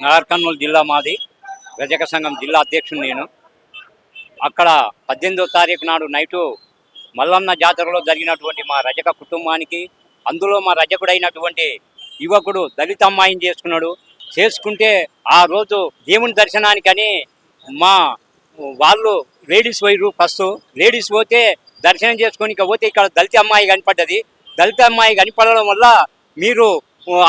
నాగర్ కర్నూలు జిల్లా మాది. రజక సంఘం జిల్లా అధ్యక్షుడు నేను. అక్కడ 18వ తారీఖు నాడు నైటు మల్లన్న జాతరలో జరిగినటువంటి మా రజక కుటుంబానికి, అందులో మా రజకుడైనటువంటి యువకుడు దళిత అమ్మాయిని చేసుకుంటే ఆ రోజు దేవుని దర్శనానికని మా వాళ్ళు లేడీస్ పోయిరు. ఫస్ట్ లేడీస్ పోతే దర్శనం చేసుకొని పోతే ఇక్కడ దళిత అమ్మాయి కనపడ్డది. దళిత అమ్మాయి కనపడడం వల్ల మీరు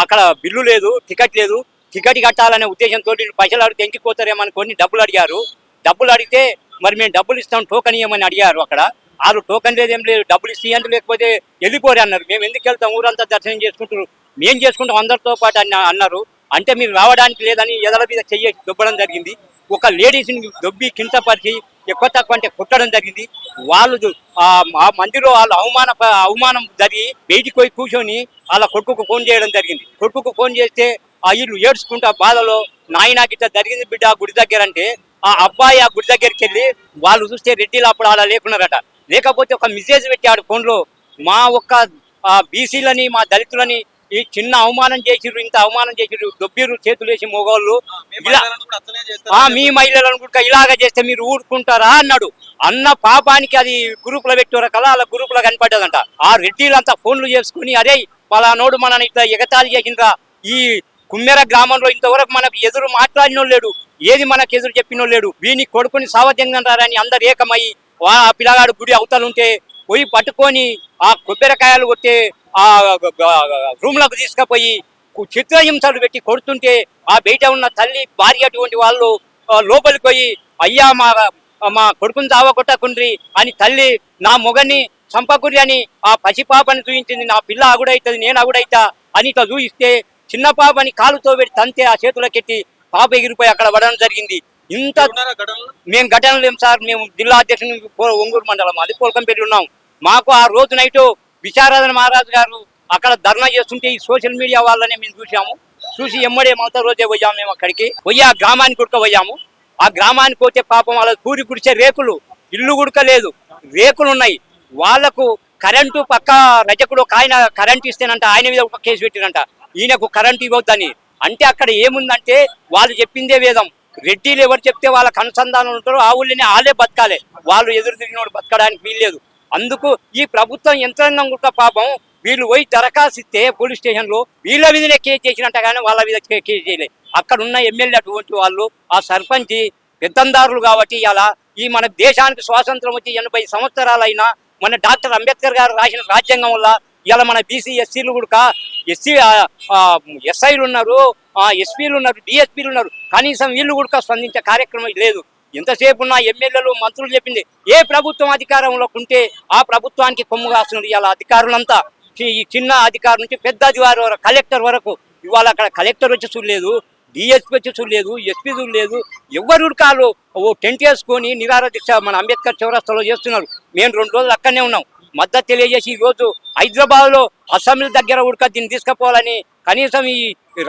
అక్కడ బిల్లు లేదు, టికెట్ లేదు, టికెట్ కట్టాలనే ఉద్దేశంతో పైసలు అడిగితే ఎంకిపోతారేమని కొన్ని డబ్బులు అడిగారు. డబ్బులు అడిగితే మరి మేము డబ్బులు ఇస్తాం, టోకన్ ఇవ్వమని అడిగారు. అక్కడ వాళ్ళు టోకన్ లేదేం లేదు, డబ్బులు ఇస్తే లేకపోతే వెళ్ళిపోరే అన్నారు. మేము ఎందుకు వెళ్తాం, ఊరంతా దర్శనం చేసుకుంటారు, మేము చేసుకుంటాం అందరితో పాటు అన్నారు. అంటే మీరు రావడానికి లేదని ఎదల మీద చెయ్యి దొబ్బడం జరిగింది. ఒక లేడీస్ని దొబ్బి కింద పరిచి ఎక్కువ తక్కువ అంటే కొట్టడం జరిగింది. వాళ్ళు ఆ మందిలో వాళ్ళు అవమానం జరిగి బయటికి పోయి కూర్చొని వాళ్ళ కొడుకుకు ఫోన్ చేయడం జరిగింది. కొడుకుకు ఫోన్ చేస్తే ఆ వీళ్ళు ఏడ్చుకుంటా బాధలో, నాయన గిట్ట జరిగింది బిడ్డ గుడి దగ్గర అంటే, ఆ అబ్బాయి ఆ గుడి దగ్గరికి వెళ్ళి వాళ్ళు చూస్తే రెడ్డిలు అప్పుడు అలా లేకున్నారట. లేకపోతే ఒక మెసేజ్ పెట్టాడు ఫోన్లో, మా ఒక్క బీసీలని మా దళితులని ఈ చిన్న అవమానం చేసిర్రు, ఇంత అవమానం చేసిర్రు, దొబ్బిర్రు, చేతులు వేసి మగవాళ్ళు మీ మహిళలను కూడా ఇలాగ చేస్తే మీరు ఊరుకుంటారా అన్నాడు. అన్న పాపానికి అది గ్రూపులో పెట్టారు కదా, అలా గ్రూపులో కనపడ్డదంట. ఆ రెడ్డిలంతా ఫోన్లు చేసుకుని అరే పలానోడు మనని ఇట్లా ఎగతాళి చేసిండ్రా, ఈ కుమ్మెర గ్రామంలో ఇంతవరకు మనకు ఎదురు మాట్లాడినో లేడు, ఏది మనకు ఎదురు చెప్పినో లేడు, వీని కొడుకుని సావత్యంగారని అందరు ఏకమై ఆ పిల్లగాడు గుడి అవతలుంటే పోయి పట్టుకొని ఆ కొబ్బరికాయలు కొట్టే ఆ రూమ్లకు తీసుకుపోయి చిత్రహింసలు పెట్టి కొడుతుంటే ఆ బయట ఉన్న తల్లి భార్య అటువంటి వాళ్ళు లోపలికి పోయి అయ్యా మా కొడుకుని కొట్టకుండ్రి అని తల్లి నా మొగని చంపకురి అని ఆ పసిపాపని చూపించింది. నా పిల్ల అగుడైతుంది, నేను అగుడైతా అని ఇట్లా చూపిస్తే చిన్న పాపని కాలుతో పెట్టి తంతే ఆ చేతులకెట్టి పాప ఎగిరిపోయి అక్కడ పడడం జరిగింది. ఇంత మేము ఘటన లేము సార్. మేము జిల్లా అధ్యక్షుడు ఒంగూరు మండలం, అది పోల్కంపేట ఉన్నాం. మాకు ఆ రోజు నైటు విశారదన మహారాజు గారు అక్కడ ధర్నా చేస్తుంటే ఈ సోషల్ మీడియా వాళ్ళనే మేము చూసి ఎమ్మడే మొదటి రోజే పోయాము. మేము అక్కడికి పోయి ఆ గ్రామానికి కుడక పోయాము. ఆ గ్రామానికి పోతే పాపం వాళ్ళ పూరి గుడిచే రేకులు, ఇల్లు గుడకలేదు, రేకులు ఉన్నాయి. వాళ్లకు కరెంటు పక్క రజకుడు ఒక ఆయన కరెంట్ ఇస్తేనంట, ఆయన మీద ఒక కేసు పెట్టినంట, ఈయనకు కరెంట్ ఇవ్వద్దని. అంటే అక్కడ ఏముందంటే వాళ్ళు చెప్పిందే వేదం. రెడ్డిలు ఎవరు చెప్తే వాళ్ళకి అనుసంధానం ఉంటారో ఆ ఊళ్ళని వాళ్ళే బతకాలి, వాళ్ళు ఎదురు తిరిగినోడు బతకడానికి వీల్లేదు. అందుకు ఈ ప్రభుత్వం యంత్రాంగం కూడా పాపం వీళ్ళు పోయి దరఖాస్తు ఇస్తే పోలీస్ స్టేషన్లో వీళ్ళ మీదనే కేసు చేసినట్ట, కానీ వాళ్ళ మీద కేసు చేయలేదు. అక్కడ ఉన్న ఎమ్మెల్యే అటువంటి వాళ్ళు, ఆ సర్పంచ్ పెద్దందారులు కాబట్టి ఇలా ఈ మన దేశానికి స్వాతంత్రం వచ్చి 80 సంవత్సరాలైనా మన డాక్టర్ అంబేద్కర్ గారు రాసిన రాజ్యాంగం వల్ల ఇలా మన బీసీ ఎస్సీలు కూడా ఎస్ఐలు ఉన్నారు, ఎస్పీలు ఉన్నారు, డిఎస్పీలు ఉన్నారు. కనీసం వీళ్ళు కూడా స్పందించే కార్యక్రమం లేదు. ఎంతసేపు ఉన్న ఎమ్మెల్యేలు మంత్రులు చెప్పింది ఏ ప్రభుత్వం అధికారంలోకి ఉంటే ఆ ప్రభుత్వానికి కొమ్ము కాస్తున్నారు ఇవాళ అధికారులంతా. ఈ చిన్న అధికారం నుంచి పెద్ద అధికారి వరకు, కలెక్టర్ వరకు. ఇవాళ అక్కడ కలెక్టర్ వచ్చి చూడలేదు, డిఎస్పీ వచ్చి చూడలేదు, ఎస్పీ చూడలేదు. ఎవరు ఉడకాలు ఓ టెంట్ వేసుకొని నిరాహార దీక్ష మన అంబేద్కర్ చౌరస్తాలో చేస్తున్నారు. మేము 2 రోజులు అక్కడనే ఉన్నాం. మద్దతు తెలియజేసి ఈరోజు హైదరాబాద్లో అసెంబ్లీ దగ్గర ఉడక దీన్ని తీసుకుపోవాలని కనీసం ఈ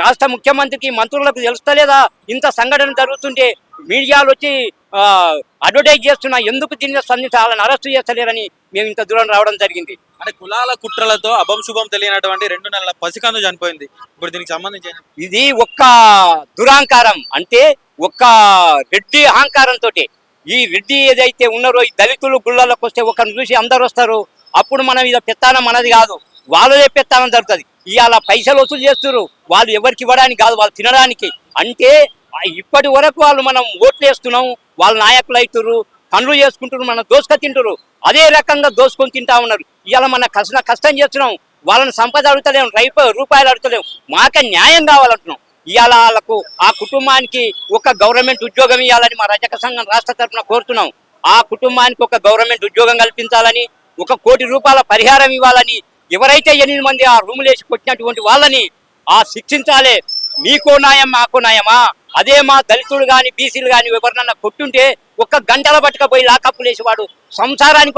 రాష్ట్ర ముఖ్యమంత్రికి మంత్రులకు తెలుస్తలేదా? ఇంత సంఘటన జరుగుతుంటే మీడియాలు వచ్చి అడ్వర్టైజ్ చేస్తున్నా, ఎందుకు దీన్ని స్పందించాలని అరెస్టు చేస్తలేరని మేము ఇంత దూరం రావడం జరిగింది. అంటే కులాల కుట్రలతో అభం శుభం తెలియనటువంటి 2 నెలల పసికందు చనిపోయింది. ఇప్పుడు దీనికి సంబంధించి ఇది ఒక్క దురహంకారం, అంటే ఒక్క రెడ్డి అహంకారంతో. ఈ రెడ్డి ఏదైతే ఉన్నారో ఈ దళితులు గుళ్ళలోకి వస్తే ఒకరిని చూసి అందరు వస్తారు. అప్పుడు మనం ఇది పెత్తానం మనది కాదు, వాళ్ళదే పెత్తానం జరుగుతుంది. ఇవాళ పైసలు వసూలు చేస్తున్నారు, వాళ్ళు ఎవరికి ఇవ్వడానికి కాదు, వాళ్ళు తినడానికి. అంటే ఇప్పటి వరకు వాళ్ళు మనం ఓట్లు వేస్తున్నాం, వాళ్ళ నాయకులు అవుతారు, పనులు చేసుకుంటారు, మనం దోసుక తింటారు. అదే రకంగా దోసుకొని తింటా ఉన్నారు. ఇవాళ మన కష్టం చేస్తున్నాం, వాళ్ళని సంపద అడుగుతలేము, రూపాయలు అడుగుతలేము, మాకే న్యాయం కావాలంటున్నాం. ఇవాళ వాళ్ళకు ఆ కుటుంబానికి ఒక గవర్నమెంట్ ఉద్యోగం ఇవ్వాలని మా రజక సంఘం రాష్ట్ర తరఫున కోరుతున్నాం. ఆ కుటుంబానికి ఒక గవర్నమెంట్ ఉద్యోగం కల్పించాలని, 1 కోటి రూపాయల పరిహారం ఇవ్వాలని, ఎవరైతే 8 మంది ఆ రూములు వేసి కొట్టినటువంటి వాళ్ళని శిక్షించాలి. మీకో న్యాయం మాకో న్యాయమా? అదే మా దళితులు కానీ బీసీలు కానీ ఎవరినన్నా కొట్టుంటే 1 గంటల పట్టుకపోయి లాకప్పులు వేసి వాడు సంసారానికి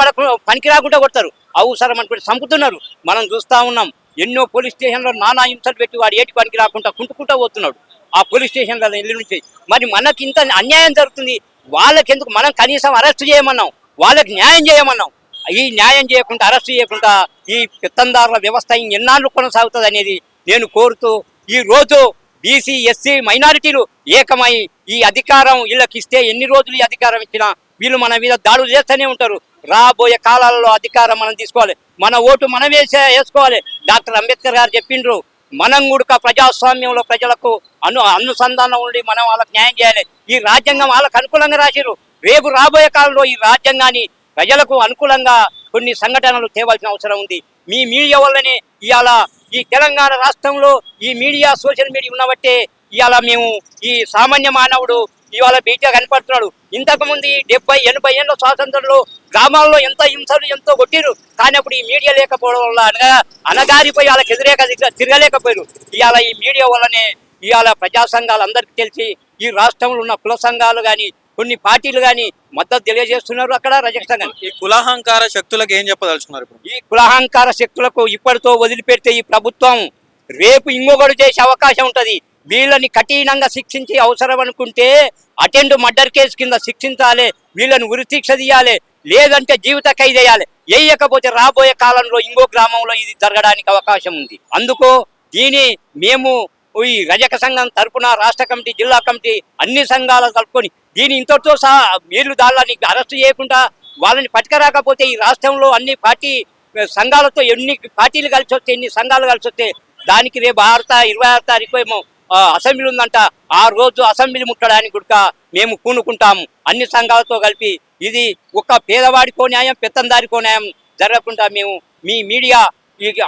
పనికి రాకుండా కొడతారు. అవసరం అనుకుంటే చంపుతున్నారు, మనం చూస్తూ ఉన్నాం. ఎన్నో పోలీస్ స్టేషన్లో నానా హింసలు పెట్టి వాడు ఏటి పనికి రాకుండా కుంటుకుంటూ పోతున్నాడు ఆ పోలీస్ స్టేషన్ల ఇల్లు నుంచి. మరి మనకి ఇంత అన్యాయం జరుగుతుంది, వాళ్ళకెందుకు? మనం కనీసం అరెస్ట్ చేయమన్నాం, వాళ్ళకి న్యాయం చేయమన్నాం. ఈ న్యాయం చేయకుండా, అరెస్ట్ చేయకుండా ఈ పెత్తందారుల వ్యవస్థ ఎన్నాళ్ళు కొనసాగుతుంది అనేది నేను కోరుతూ, ఈ రోజు బీసీ ఎస్సీ మైనారిటీలు ఏకమై ఈ అధికారం వీళ్ళకి ఇస్తే ఎన్ని రోజులు ఈ అధికారం ఇచ్చినా వీళ్ళు మన మీద దాడులు చేస్తూనే ఉంటారు. రాబోయే కాలాల్లో అధికారం మనం తీసుకోవాలి, మన ఓటు మనం వేసుకోవాలి. డాక్టర్ అంబేద్కర్ గారు చెప్పిండ్రు, మనం కూడా ప్రజాస్వామ్యంలో ప్రజలకు అనుసంధానం ఉండి మనం వాళ్ళకి న్యాయం చేయాలి. ఈ రాజ్యాంగం వాళ్ళకు అనుకూలంగా రాసిరు. రేపు రాబోయే కాలంలో ఈ రాజ్యాంగాన్ని ప్రజలకు అనుకూలంగా కొన్ని సంఘటనలు తేవాల్సిన అవసరం ఉంది. మీ మీడియా వల్లనే ఇవాళ ఈ తెలంగాణ రాష్ట్రంలో ఈ మీడియా సోషల్ మీడియా ఉన్నబట్టే ఇవాళ మేము ఈ సామాన్య మానవుడు ఇవాళ బయట కనపడుతున్నాడు. ఇంతకుముందు 70-80 ఏళ్ళ స్వాతంత్రంలో గ్రామాల్లో ఎంత హింసలు ఎంతో కొట్టిరు, కానీ అప్పుడు ఈ మీడియా లేకపోవడం వల్ల అనగారిపోయి వాళ్ళకి తిరగలేకపోయారు. ఇవాళ ఈ మీడియా వల్లనే ఇవాళ ప్రజా సంఘాలు అందరికీ తెలిసి ఈ రాష్ట్రంలో ఉన్న కుల సంఘాలు కానీ కొన్ని పార్టీలు కానీ మద్దతు తెలియజేస్తున్నారు. అక్కడ రజక సంఘం ఈ కులహంకార శక్తులకు ఏం చెప్పదలుచుకున్నారు? ఈ కులహంకార శక్తులకు ఇప్పటితో వదిలిపెడితే ఈ ప్రభుత్వం రేపు ఇంకొకటి చేసే అవకాశం ఉంటుంది. వీళ్ళని కఠినంగా శిక్షించి అవసరం అనుకుంటే అటెండ్ మర్డర్ కేసు కింద శిక్షించాలి, వీళ్ళని ఉరిశిక్ష తీయాలి, లేదంటే జీవిత ఖైదు చేయాలి. వేయకపోతే రాబోయే కాలంలో ఇంకో గ్రామంలో ఇది జరగడానికి అవకాశం ఉంది. అందుకు మేము ఈ రజక సంఘం తరపున రాష్ట్ర కమిటీ, జిల్లా కమిటీ అన్ని సంఘాలు కలుపుకొని దీని ఇంతటితో సహా వీళ్ళు దాన్ని అరెస్ట్ చేయకుండా వాళ్ళని పట్టుకరాకపోతే ఈ రాష్ట్రంలో అన్ని పార్టీ సంఘాలతో ఎన్ని పార్టీలు కలిసి వస్తే, ఎన్ని సంఘాలు కలిసి వస్తే దానికి రేపు 26 తారీఖు ఏమో అసెంబ్లీ ఉందంట. ఆ రోజు అసెంబ్లీ ముట్టడానికి కూడా మేము పూనుకుంటాము అన్ని సంఘాలతో కలిపి. ఇది ఒక పేదవాడికో న్యాయం, పెత్తందారికో న్యాయం జరగకుండా మేము మీ మీడియా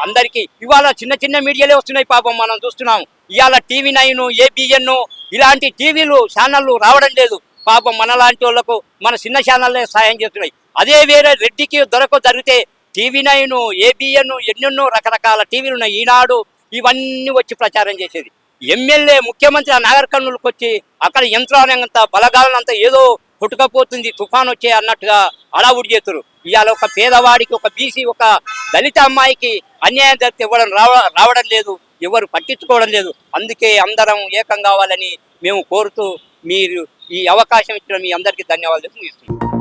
అందరికీ ఇవాళ చిన్న చిన్న మీడియాలే వస్తున్నాయి. పాపం మనం చూస్తున్నాం ఇవాళ TV9, ABN ఇలాంటి టీవీలు ఛానళ్ళు రావడం లేదు. పాపం మనలాంటి వాళ్ళకు మన చిన్న ఛానళ్ళే సాయం చేస్తున్నాయి. అదే వేరే రెడ్డికి జరిగితే TV9, ABN ఎన్నెన్నో రకరకాల టీవీలు ఉన్నాయి, ఈనాడు ఇవన్నీ వచ్చి ప్రచారం చేసేది. ఎమ్మెల్యే ముఖ్యమంత్రి ఆ నాగర్ కర్నూలుకి వచ్చి అక్కడ యంత్రాంగంతా బలగాలనంతా ఏదో కొట్టుకపోతుంది, తుఫాన్ వచ్చే అన్నట్టుగా అడావుడి చేస్తారు. ఇవాళ ఒక పేదవాడికి, ఒక బీసీ, ఒక దళిత అమ్మాయికి అన్యాయం జరిగితే ఇవ్వడం రావడం లేదు, ఎవరు పట్టించుకోవడం లేదు. అందుకే అందరం ఏకం కావాలని మేము కోరుతూ మీరు ఈ అవకాశం ఇచ్చిన మీ అందరికీ ధన్యవాదాలు తెలుపుతున్నాం.